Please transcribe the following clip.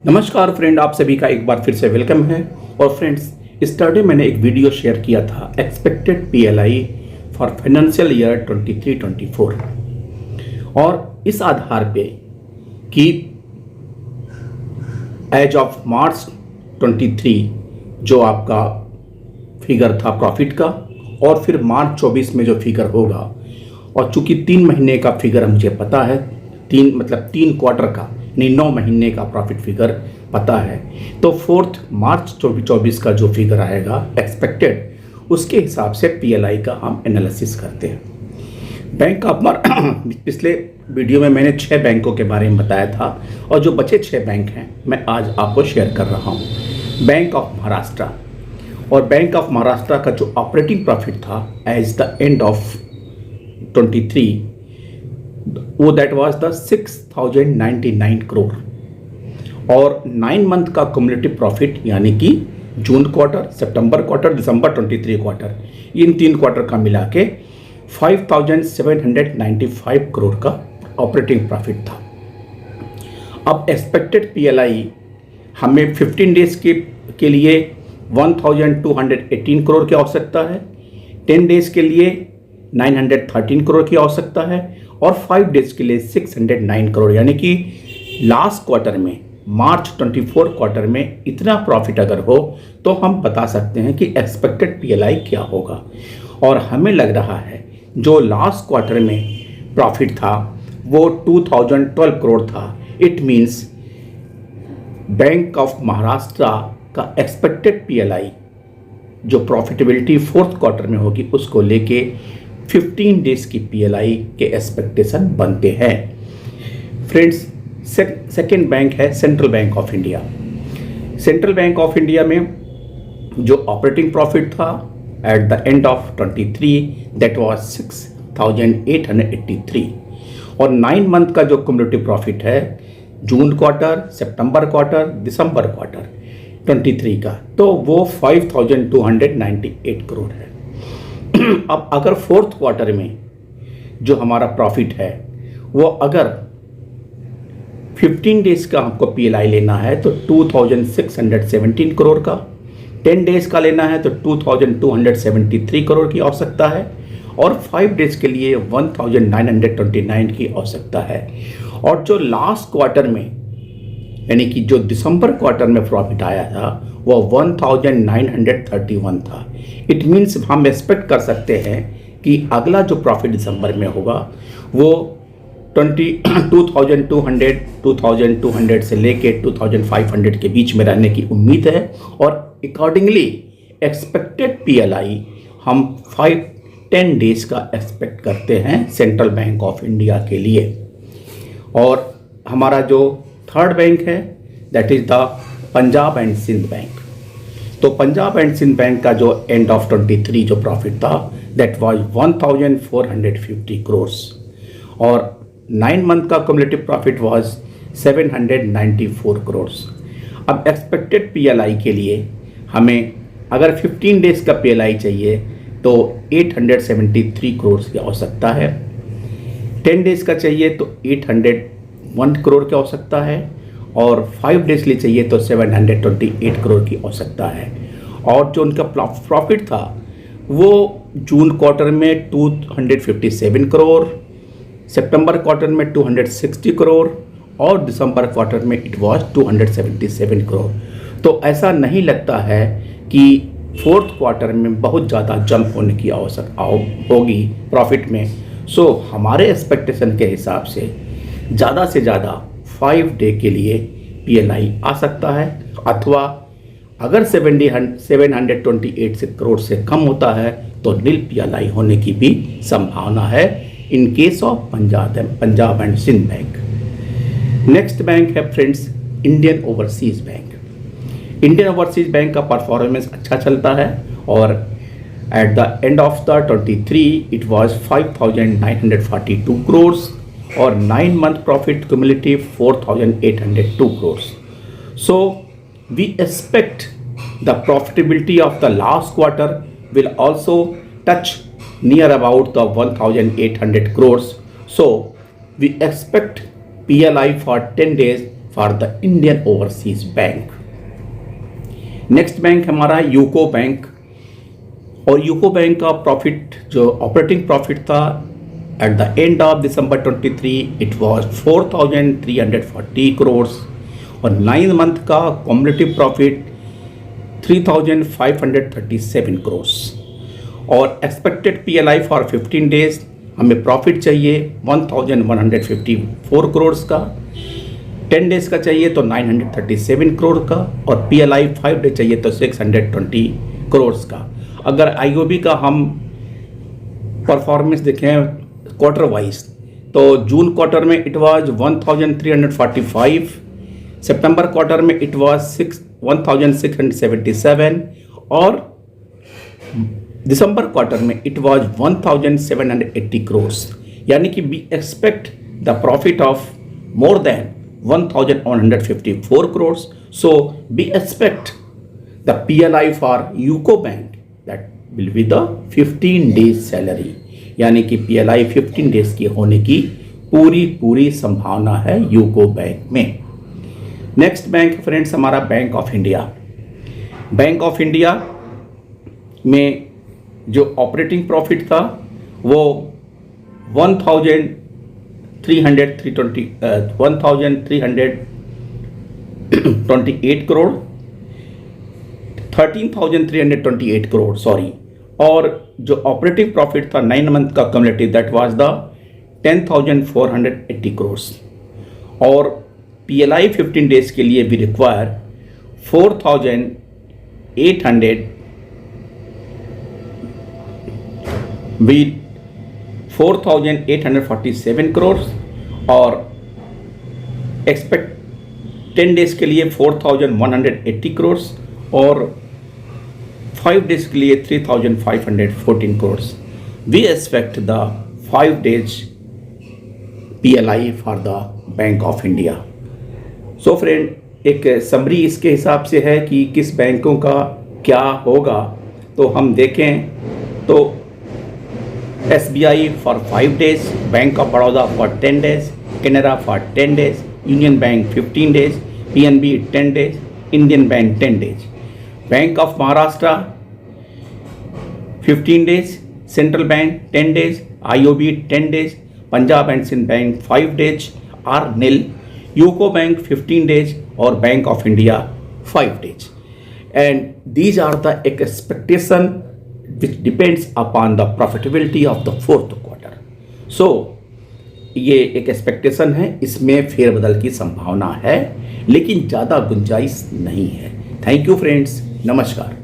नमस्कार फ्रेंड, आप सभी का एक बार फिर से वेलकम है। और फ्रेंड्स, स्टरडे मैंने एक वीडियो शेयर किया था expected PLI for financial year 23-24 और इस आधार पे कि एज ऑफ मार्च 23 जो आपका फिगर था प्रॉफिट का और फिर मार्च 24 में जो फिगर होगा, और चूंकि 3 महीने का फिगर मुझे पता है, 3 क्वार्टर का नहीं 9 महीने का प्रॉफिट फिगर पता है, तो 4 मार्च 24 का जो फिगर आएगा एक्सपेक्टेड, उसके हिसाब से पीएलआई का हम एनालिसिस करते हैं। बैंक ऑफ पिछले वीडियो में मैंने 6 बैंकों के बारे में बताया था और जो बचे 6 बैंक हैं मैं आज आपको शेयर कर रहा हूँ। बैंक ऑफ महाराष्ट्र, और बैंक ऑफ महाराष्ट्र का जो ऑपरेटिंग प्रॉफिट था एज द एंड ऑफ 23 वो दैट वाज द 6099 करोड़, और 9 मंथ का क्युमुलेटिव प्रॉफिट यानी कि जून क्वार्टर, सितंबर क्वार्टर, दिसंबर 23 क्वार्टर, इन 3 क्वार्टर का मिला के 5795 करोड़ का ऑपरेटिंग प्रॉफिट था। अब एक्सपेक्टेड पीएलआई हमें 15 डेज के लिए 1218 करोड़ की आवश्यकता है, 10 डेज के लिए 913 करोड़ की आवश्यकता है और 5 डेज के लिए 609 करोड़, यानी कि लास्ट क्वार्टर में मार्च 24 क्वार्टर में इतना प्रॉफिट अगर हो तो हम बता सकते हैं कि एक्सपेक्टेड पीएलआई क्या होगा। और हमें लग रहा है जो लास्ट क्वार्टर में प्रॉफिट था वो 2012 करोड़ था। It means bank of Maharashtra का एक्सपेक्टेड पीएलआई जो प्रॉफिटेबिलिटी 4th क्वार्टर में होगी उसको लेके 15 डेज की पीएलआई के एक्सपेक्टेशन बनते हैं। फ्रेंड्स, सेकेंड बैंक है central bank of India. Central bank of India में जो ऑपरेटिंग प्रॉफिट था eight the end of 23 that was 6883, और 9 मंथ का जो क्युमुलेटिव प्रॉफिट है जून क्वार्टर, सितंबर क्वार्टर, दिसंबर क्वार्टर 23 का, तो वो 5298 करोड़ है। अब अगर 4th क्वार्टर में जो हमारा प्रॉफिट है वो अगर 15 डेज का हमको पीएलआई लेना है तो 2617 करोड़ का, 10 डेज का लेना है तो 2273 करोड़ की आवश्यकता है और 5 डेज के लिए 1929 की आवश्यकता है। और जो लास्ट क्वार्टर में यानी कि जो दिसंबर क्वार्टर में प्रॉफिट आया था वो 1931 था। इट मीन्स हम एक्सपेक्ट कर सकते हैं कि अगला जो प्रॉफिट दिसंबर में होगा वो 2200 से लेके 2500 के बीच में रहने की उम्मीद है, और अकॉर्डिंगली एक्सपेक्टेड पीएलआई हम 5-10 डेज का एक्सपेक्ट करते हैं सेंट्रल बैंक ऑफ इंडिया के लिए। और हमारा जो थर्ड बैंक है that is the Punjab and Sind bank. तो पंजाब एंड सिंध बैंक का जो एंड ऑफ 23 जो प्रॉफिट था दैट वाज 1450 करोड़ और 9 मंथ का क्युमुलेटिव प्रॉफिट वाज 794 करोड़। अब एक्सपेक्टेड पीएलआई के लिए हमें अगर 15 डेज का पीएलआई चाहिए तो 873 करोड़ की आवश्यकता है, 10 डेज का चाहिए तो 801 करोड़ की आवश्यकता है और 5 डेज के लिए चाहिए तो 728 करोड़ की आवश्यकता है। और जो उनका प्रॉफिट था वो जून क्वार्टर में 257 करोड़, सितंबर क्वार्टर में 260 करोड़ और दिसंबर क्वार्टर में इट वाज 277 करोड़। तो ऐसा नहीं लगता है कि 4th क्वार्टर में बहुत ज़्यादा जंप होने की आवश्यकता होगी प्रॉफिट में। सो हमारे एक्सपेक्टेशन के हिसाब से ज़्यादा 5 डे के लिए पीएलआई आ सकता है, अथवा अगर 728 करोड़ से कम होता है तो नील पीएलआई होने की भी संभावना है in case of Punjab and Sind bank. Next bank है friends Indian Overseas Bank. Indian Overseas Bank का परफॉर्मेंस अच्छा चलता है और at the end of the 23 it was 5942 crore और 9 month profit cumulative 4802 crore. So we expect the profitability of the last quarter will also touch near about the 1800 crores. So we expect PLI for 10 days for the Indian Overseas bank. Next bank हमारा UCO bank, और UCO bank का profit जो operating profit था eight the end of December 23 it was 4,340 crore और 9 month का cumulative profit 3,537 crore. और expected PLI for 15 days हमें profit चाहिए 1,154 करोड़ का, 10 डेज का चाहिए तो 937 करोड़ का, और PLI 5 डेज चाहिए तो 620 करोड़ का। अगर IOB का हम परफॉर्मेंस देखें क्वार्टर वाइज तो जून क्वार्टर में इट वाज 1,345, सितंबर क्वार्टर में इट वाज 1,677 और दिसंबर क्वार्टर में इट वाज 1,780 करोड़। यानी कि we expect the profit of more than 1,154 crores. So we expect the PLI for UCO Bank that will be the 15 days salary. यानी कि PLI 15 डेज की होने की पूरी संभावना है यूको बैंक में। नेक्स्ट बैंक फ्रेंड्स हमारा bank of India. Bank of India में जो ऑपरेटिंग प्रॉफिट था वो 1,328 करोड़ 13,328 करोड़ सॉरी, और जो ऑपरेटिंग प्रॉफिट था 9 मंथ का cumulative that was the 10,480 crore. और PLI 15 डेज के लिए भी रिक्वायर 4,847 करोड़ और एक्सपेक्ट 10 डेज के लिए 4,180 करोड़ और 5 डेज के लिए 3,514 crore. We expect the 5 days PLI for the bank of India. So friend, एक समरी इसके हिसाब से है कि किस बैंकों का क्या होगा, तो हम देखें तो SBI for 5 days, bank of Baroda for 10 days, Canara for 10 days, Union Bank 15 days, PNB 10 days, Indian Bank 10 days, bank of Maharashtra 15 days, Central Bank 10 days, IOB 10 days, Punjab and Sind bank 5 days are nil, UCO bank 15 days और bank of India 5 days. And these are the expectation which depends upon the profitability of the fourth quarter. So ये एक expectation है, इसमें फेरबदल की संभावना है लेकिन ज़्यादा गुंजाइश नहीं है। थैंक यू फ्रेंड्स, नमस्कार।